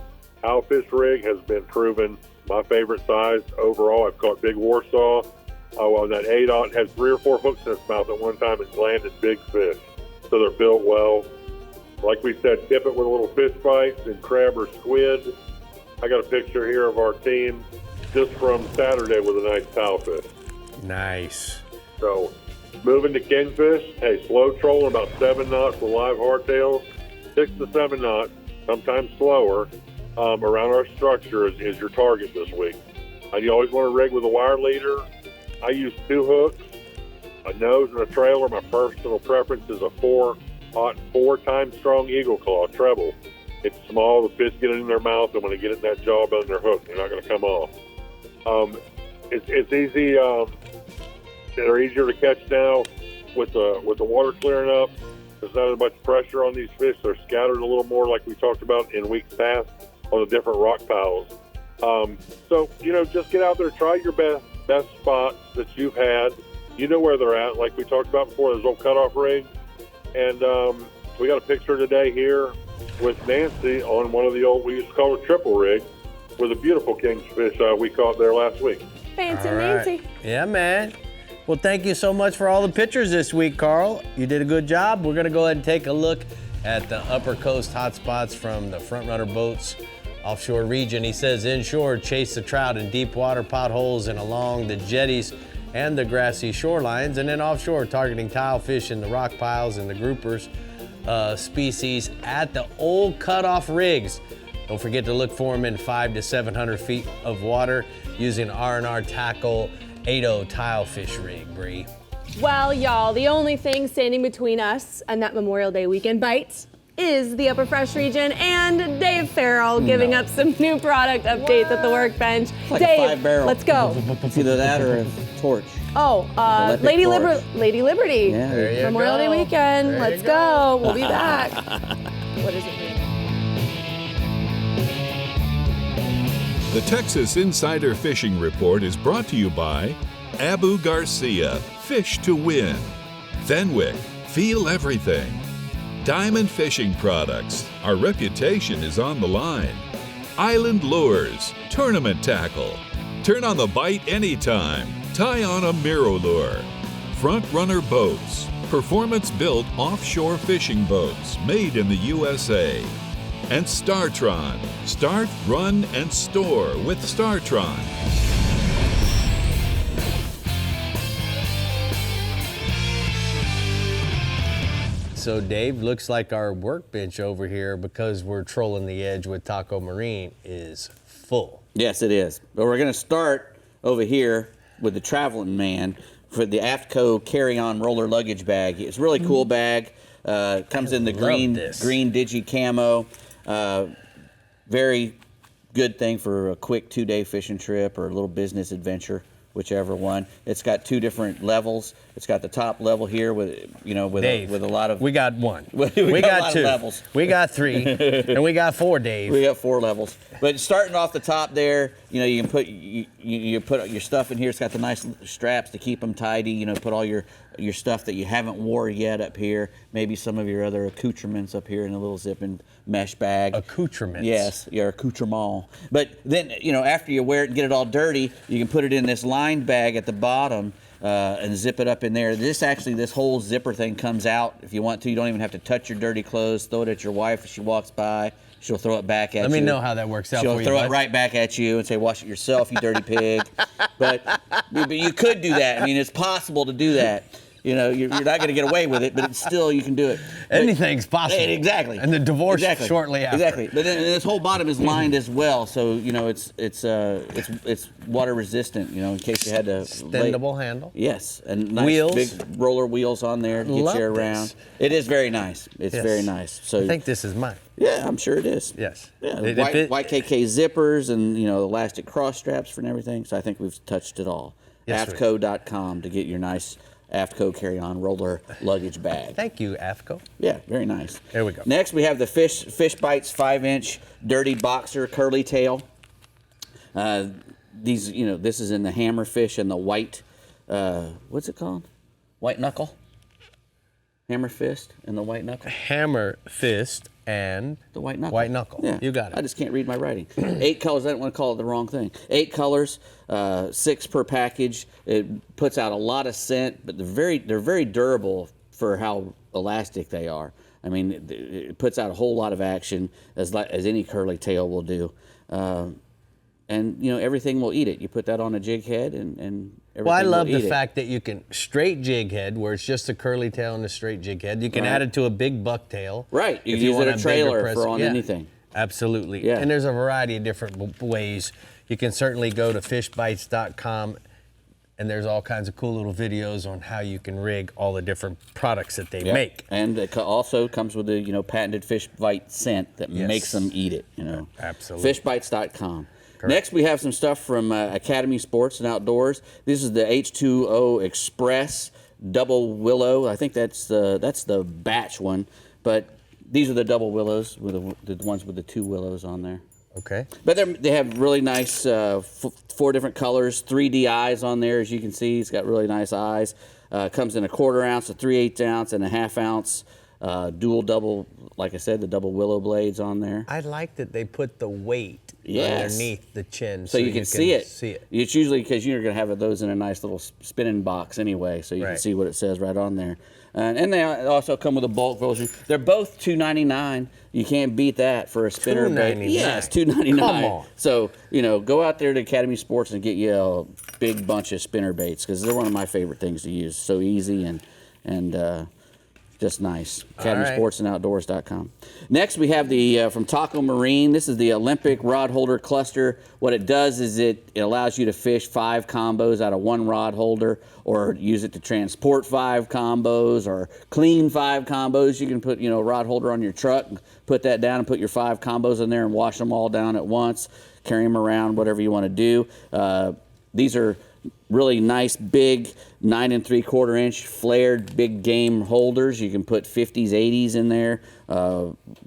Owlfish rig has been proven my favorite size overall. I've caught big Warsaw. That 8/0 has 3 or 4 hooks in its mouth at one time. It's landed big fish, so they're built well. Like we said, tip it with a little fish bites and crab or squid. I got a picture here of our team just from Saturday with a nice tile fish. Nice. So moving to kingfish, hey, slow trolling about 7 knots with live hardtails, 6 to 7 knots, sometimes slower, around our structure is your target this week. You always want to rig with a wire leader. I use 2 hooks, a nose and a trailer. My personal preference is a 4 times strong Eagle Claw treble. It's small, the fish get it in their mouth, and when they get it in that jawbone, they're hooked. They're not going to come off. It's easy. They're easier to catch now with the water clearing up. There's not as much pressure on these fish. They're scattered a little more, like we talked about in weeks past, on the different rock piles. So just get out there, try your best spots that you've had. You know where they're at, like we talked about before. Those old cutoff rigs. And we got a picture today here with Nancy on one of the old, we used to call it a triple rig, with a beautiful kingfish we caught there last week. Fancy All right. Nancy. Yeah, man. Well, thank you so much for all the pictures this week, Carl. You did a good job. We're going to go ahead and take a look at the Upper Coast hotspots from the Front Runner Boats offshore region. He says inshore, chase the trout in deep water potholes and along the jetties and the grassy shorelines, and then offshore, targeting tile fish in the rock piles and the groupers species at the old cutoff rigs. Don't forget to look for them in 500 to 700 feet of water using R&R Tackle 8/0 tile fish rig, Brie. Well, y'all, the only thing standing between us and that Memorial Day weekend bite is the Upper Fresh region and Dave Farrell giving up some new product updates at the Workbench. It's like Dave, a 5-barrel. let's go. It's either that or a torch. Oh, Electric torch. Lady Liberty. Yeah, there you Memorial Day weekend. There Let's you go. We'll be back. What is it? The Texas Insider Fishing Report is brought to you by Abu Garcia, Fish to Win, Fenwick, Feel Everything, Diamond Fishing Products, our reputation is on the line, Island Lures, Tournament Tackle, turn on the bite anytime, tie on a Miro lure, Front Runner Boats, performance-built offshore fishing boats made in the USA, and Startron, start, run, and store with Startron. So Dave, looks like our workbench over here, because we're trolling the edge with Taco Marine, is full. Yes, it is. But we're going to start over here with the Traveling Man for the AFTCO carry-on roller luggage bag. It's a really cool bag. Comes in the green digi camo. Very good thing for a quick 2-day fishing trip or a little business adventure, whichever one. It's got 2 different levels. It's got the top level here with a lot of. We got 1. we got 2 levels. We got 3, and we got 4, Dave. We got 4 levels. But starting off the top there, you can put you put your stuff in here. It's got the nice straps to keep them tidy. Put all your stuff that you haven't wore yet up here. Maybe some of your other accoutrements up here in a little zipping mesh bag. Accoutrements. Yes, your accoutrement. But then, after you wear it and get it all dirty, you can put it in this lined bag at the bottom and zip it up in there. This whole zipper thing comes out if you want to. You don't even have to touch your dirty clothes. Throw it at your wife if she walks by. She'll throw it back at you. Let me know how that works out for you. She'll throw it right back at you and say, wash it yourself, you dirty pig. But you could do that. I mean, it's possible to do that. you're not going to get away with it, but it's still, you can do it. Anything's possible. Exactly. And the divorce shortly after. Exactly. But then this whole bottom is lined as well, so it's water resistant. In case you had to. Extendable handle. Yes, and nice wheels. big roller wheels on there to get you around. This. It is very nice. It's very nice. So I think this is mine. Yeah, I'm sure it is. Yes. Yeah, white KK zippers and elastic cross straps for and everything. So I think we've touched it all. Yes, AFTCO.com to get your nice AFTCO carry-on roller luggage bag. Thank you, AFTCO. Yeah, very nice. There we go. Next, we have the Fish Bites 5-inch Dirty Boxer Curly Tail. This is in the hammerfish and the white. What's it called? White knuckle. Hammer fist and the white knuckle. Hammer fist and the white knuckle. White knuckle. Yeah, you got it. I just can't read my writing. 8 colors. I don't want to call it the wrong thing. 8 colors, 6 per package. It puts out a lot of scent, but they're very durable for how elastic they are. I mean, it puts out a whole lot of action as any curly tail will do. And everything will eat it. You put that on a jig head and everything. Well, I love will the eat fact that you can straight jig head, where it's just a curly tail and a straight jig head. You can add it to a big buck tail. Right. You if can use want it a trailer for on yeah, anything. Absolutely. Yeah. And there's a variety of different ways. You can certainly go to fishbites.com, and there's all kinds of cool little videos on how you can rig all the different products that they make. And it also comes with the patented fish bite scent that makes them eat it. Absolutely. Fishbites.com. Correct. Next, we have some stuff from Academy Sports and Outdoors. This is the H2O Express Double Willow. I think that's the batch one, but these are the double willows with the ones with the 2 willows on there. Okay. But they have really nice 4 different colors, 3D eyes on there, as you can see. It's got really nice eyes. Comes in a 1/4 ounce, a 3/8 ounce, and a 1/2 ounce. Double, like I said, the double willow blades on there. I like that they put the weight underneath the chin so you can see it. See it. It's usually because you're going to have those in a nice little spinning box anyway, so you can see what it says right on there. And they also come with a bulk version. They're both $2.99. You can't beat that for a spinner bait. Yes, $2.99. Come on. So go out there to Academy Sports and get you a big bunch of spinner baits, because they're one of my favorite things to use. So easy and just nice. AcademySportsandOutdoors.com. Next, we have the from Taco Marine. This is the Olympic rod holder cluster. What it does is it allows you to fish 5 combos out of 1 rod holder, or use it to transport 5 combos, or clean 5 combos. You can put a rod holder on your truck, put that down, and put your 5 combos in there and wash them all down at once. Carry them around, whatever you want to do. These are really nice big 9 3/4 inch flared big game holders. You can put 50s, 80s in there,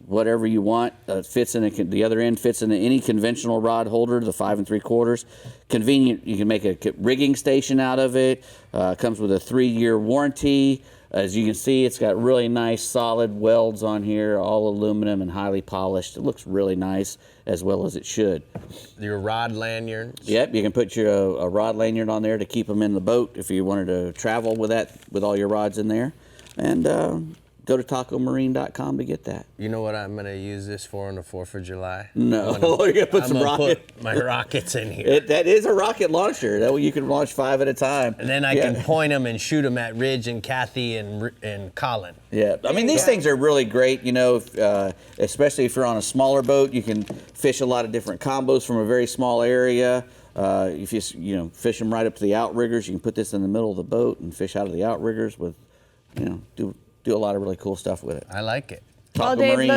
whatever you want. Fits in the other end fits into any conventional rod holder, the 5 3/4. Convenient. You can make a rigging station out of it. Comes with a 3-year warranty. As you can see, it's got really nice solid welds on here, all aluminum and highly polished. It looks really nice, as well as it should. Your rod lanyards. Yep, you can put a rod lanyard on there to keep them in the boat if you wanted to travel with that, with all your rods in there. And go to tacomarine.com to get that. You know what I'm going to use this for on the 4th of July? No, you're going to put some rocket. Put my rockets in here. That is a rocket launcher. That way you can launch 5 at a time. And then I can point them and shoot them at Ridge and Kathy and Colin. Yeah, I mean, these things are really great, especially if you're on a smaller boat. You can fish a lot of different combos from a very small area. If you fish them right up to the outriggers, you can put this in the middle of the boat and fish out of the outriggers with, do a lot of really cool stuff with it. I like it. Well, Dave,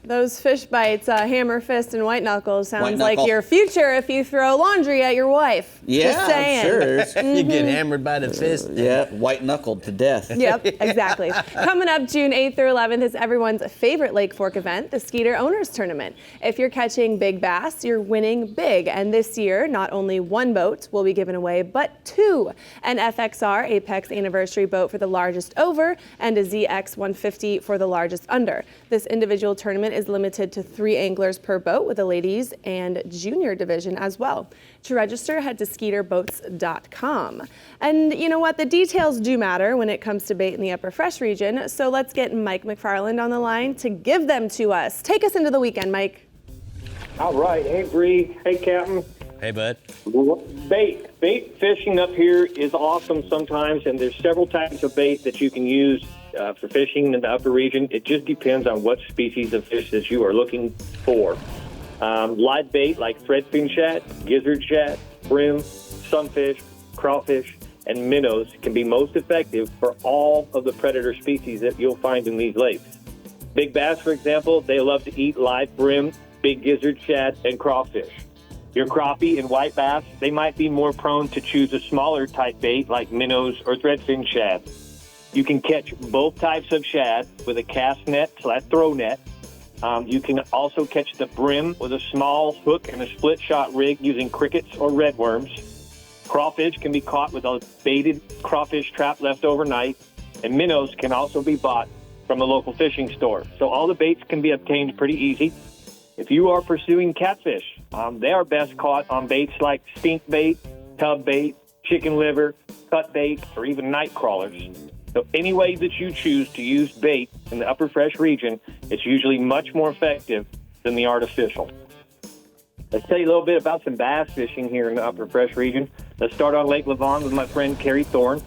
those fish bites, hammer fist and white knuckles, sounds like your future if you throw laundry at your wife. Yeah, just saying. Sure. You get hammered by the fist. Yeah, white knuckled to death. Yep, exactly. Coming up June 8th through 11th is everyone's favorite Lake Fork event, the Skeeter Owners Tournament. If you're catching big bass, you're winning big. And this year, not only 1 boat will be given away, but 2. An FXR Apex Anniversary boat for the largest over, and a ZX 150 for the largest under. This individual tournament is limited to 3 anglers per boat, with a ladies and junior division as well. To register, head to skeeterboats.com. And you know what? The details do matter when it comes to bait in the upper fresh region. So let's get Mike McFarland on the line to give them to us. Take us into the weekend, Mike. All right. Hey, Brie. Hey, Captain. Hey, bud. Bait fishing up here is awesome sometimes, and there's several types of bait that you can use for fishing in the upper region. It just depends on what species of fish that you are looking for. Live bait like threadfin shad, gizzard shad, brim, sunfish, crawfish, and minnows can be most effective for all of the predator species that you'll find in these lakes. Big bass, for example, they love to eat live brim, big gizzard shad, and crawfish. Your crappie and white bass, they might be more prone to choose a smaller type bait like minnows or threadfin shad. You can catch both types of shad with a cast net / throw net. You can also catch the brim with a small hook and a split shot rig using crickets or redworms. Crawfish can be caught with a baited crawfish trap left overnight, and minnows can also be bought from a local fishing store. So all the baits can be obtained pretty easy. If you are pursuing catfish, they are best caught on baits like stink bait, tub bait, chicken liver, cut bait, or even night crawlers. So any way that you choose to use bait in the upper fresh region, it's usually much more effective than the artificial. Let's tell you a little bit about some bass fishing here in the upper fresh region. Let's start on Lake Levon with my friend Carrie Thorne.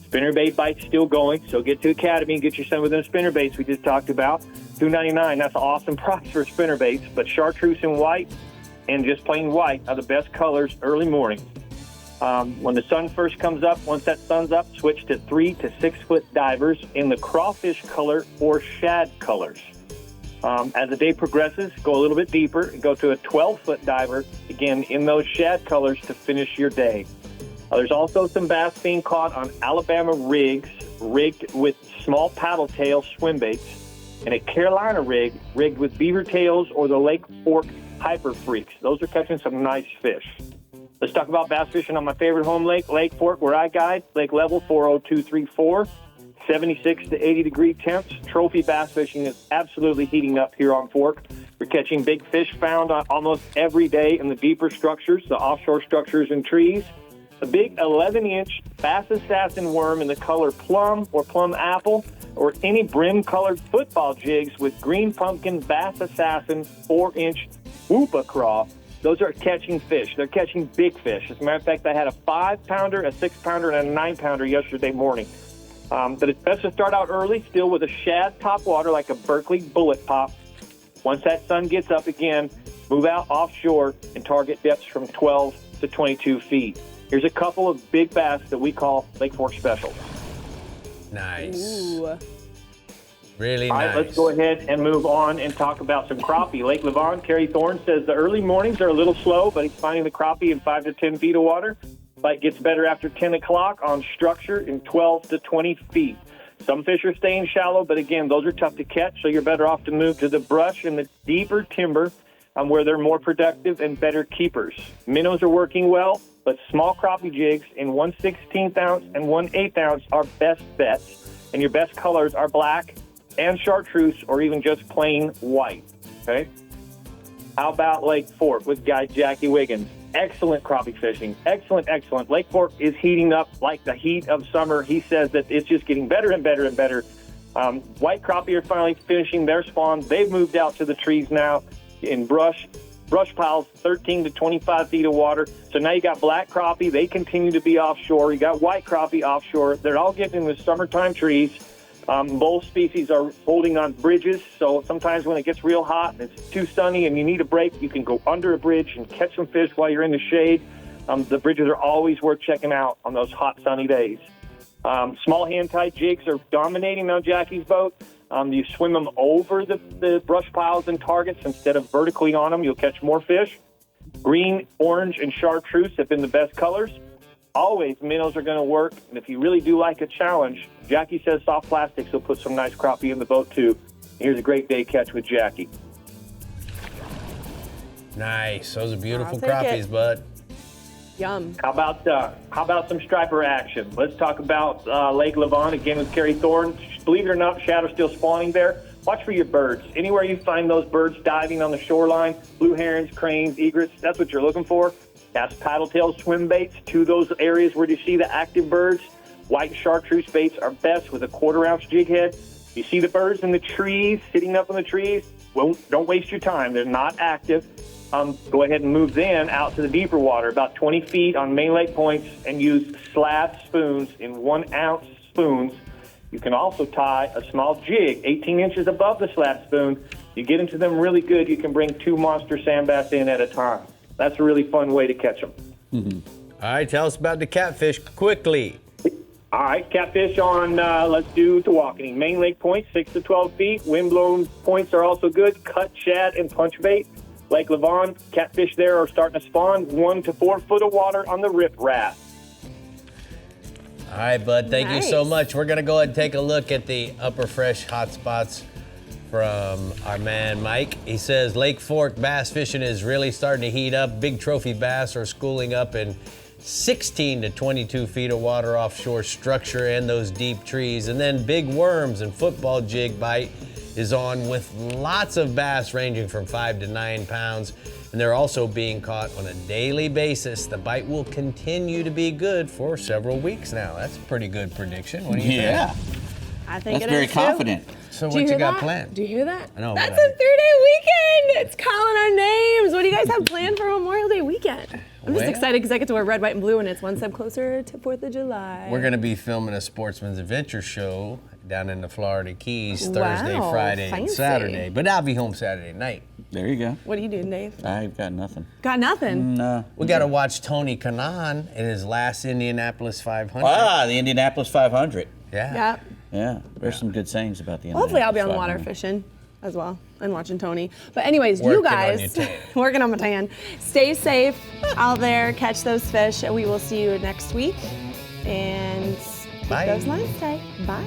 Spinnerbait bite's still going, so get to Academy and get you some of those spinnerbaits we just talked about. $2.99, that's an awesome price for spinnerbaits, but chartreuse and white and just plain white are the best colors early morning. When the sun first comes up, once that sun's up, switch to 3 to 6 foot divers in the crawfish color or shad colors. As the day progresses, go a little bit deeper and go to a 12-foot diver, again, in those shad colors to finish your day. There's also some bass being caught on Alabama rigs, rigged with small paddle tail swim baits, and a Carolina rig rigged with beaver tails or the Lake Fork hyper freaks. Those are catching some nice fish. Let's talk about bass fishing on my favorite home lake, Lake Fork, where I guide, lake level 40234. 76 to 80 degree temps. Trophy bass fishing is absolutely heating up here on Fork. We're catching big fish found almost every day in the deeper structures, the offshore structures and trees. A big 11-inch bass assassin worm in the color plum or plum apple, or any brim-colored football jigs with green pumpkin bass assassin 4-inch whoopa craw. Those are catching fish. They're catching big fish. As a matter of fact, I had a 5-pounder, a 6-pounder, and a 9-pounder yesterday morning. But it's best to start out early, still with a shad top water like a Berkeley bullet pop. Once that sun gets up again, move out offshore and target depths from 12 to 22 feet. Here's a couple of big bass that we call Lake Fork specials. Nice. Ooh. Really All nice. right, let's go ahead and move on and talk about some crappie. Lake Levon, Kerry Thorne says the early mornings are a little slow, but he's finding the crappie in 5 to 10 feet of water. Bite gets better after 10 o'clock on structure in 12 to 20 feet. Some fish are staying shallow, but again, those are tough to catch, so you're better off to move to the brush and the deeper timber where they're more productive and better keepers. Minnows are working well, but small crappie jigs in 1/16 ounce and 1/8 ounce are best bets, and your best colors are black and chartreuse or even just plain white, okay? How about Lake Fork with guide Jackie Wiggins? Excellent crappie fishing. Excellent, excellent. Lake Fork is heating up like the heat of summer. He says that it's just getting better and better and better. White crappie are finally finishing their spawn. They've moved out to the trees now in brush piles, 13 to 25 feet of water. So now you got black crappie. They continue to be offshore. You got white crappie offshore. They're all getting in the summertime trees. Both species are holding on bridges, so sometimes when it gets real hot and it's too sunny and you need a break, you can go under a bridge and catch some fish while you're in the shade. The bridges are always worth checking out on those hot, sunny days. Small hand-tied jigs are dominating on Jackie's boat. You swim them over the brush piles and targets instead of vertically on them. You'll catch more fish. Green, orange, and chartreuse have been the best colors. Always, minnows are going to work, and if you really do like a challenge, Jackie says soft plastics will put some nice crappie in the boat, too. Here's a great day catch with Jackie. Nice. Those are beautiful I'll take crappies, it. bud. Yum. How about some striper action? Let's talk about Lake Levon again with Kerry Thorne. Believe it or not, shad are still spawning there. Watch for your birds. Anywhere you find those birds diving on the shoreline, blue herons, cranes, egrets, that's what you're looking for. Cast paddle tail swim baits to those areas where you see the active birds. White chartreuse baits are best with a 1/4 ounce jig head. You see the birds in the trees, sitting up in the trees? Well, don't waste your time. They're not active. go ahead and move then out to the deeper water, about 20 feet on main lake points, and use slab spoons in 1 ounce spoons. You can also tie a small jig 18 inches above the slab spoon. You get into them really good, you can bring 2 monster sand bass in at a time. That's a really fun way to catch them. All right, tell us about the catfish quickly. All right, catfish on, let's do Tawakoni. Main lake points, 6 to 12 feet. Windblown points are also good. Cut, shad, and punch bait. Lake Lavon, catfish there are starting to spawn. 1 to 4 foot of water on the rip raft. All right, bud, thank you so Nice. much. We're going to go ahead and take a look at the upper fresh hotspots from our man Mike. He says Lake Fork bass fishing is really starting to heat up. Big trophy bass are schooling up in 16 to 22 feet of water offshore structure and those deep trees. And then big worms and football jig bite is on with lots of bass ranging from 5 to 9 pounds. And they're also being caught on a daily basis. The bite will continue to be good for several weeks now. That's a pretty good prediction. What do you Yeah. think? I think That's it very is too. confident. So Do what you hear got that? planned? Do you hear that? I know, That's but a 3-day weekend. It's calling our names. What do you guys have planned for Memorial Day weekend? I'm just Well- excited because I get to wear red, white, and blue, and it's one step closer to 4th of July. We're going to be filming a Sportsman's Adventure show down in the Florida Keys Thursday, Wow, Friday, and fancy. Saturday. But I'll be home Saturday night. There you go. What are you doing, Dave? I've got nothing. Got nothing. No. We got to watch Tony Kanaan in his last Indianapolis 500. The Indianapolis 500. Yeah. Yep. Yeah, there's some good sayings about the Hopefully I'll be on the Indianapolis water 500. fishing as well and watching Tony. But anyways, Working you on guys, your tan. working on my tan. Stay safe out there, catch those fish, and we will see you next week. And keep Bye. those lines tight. Bye.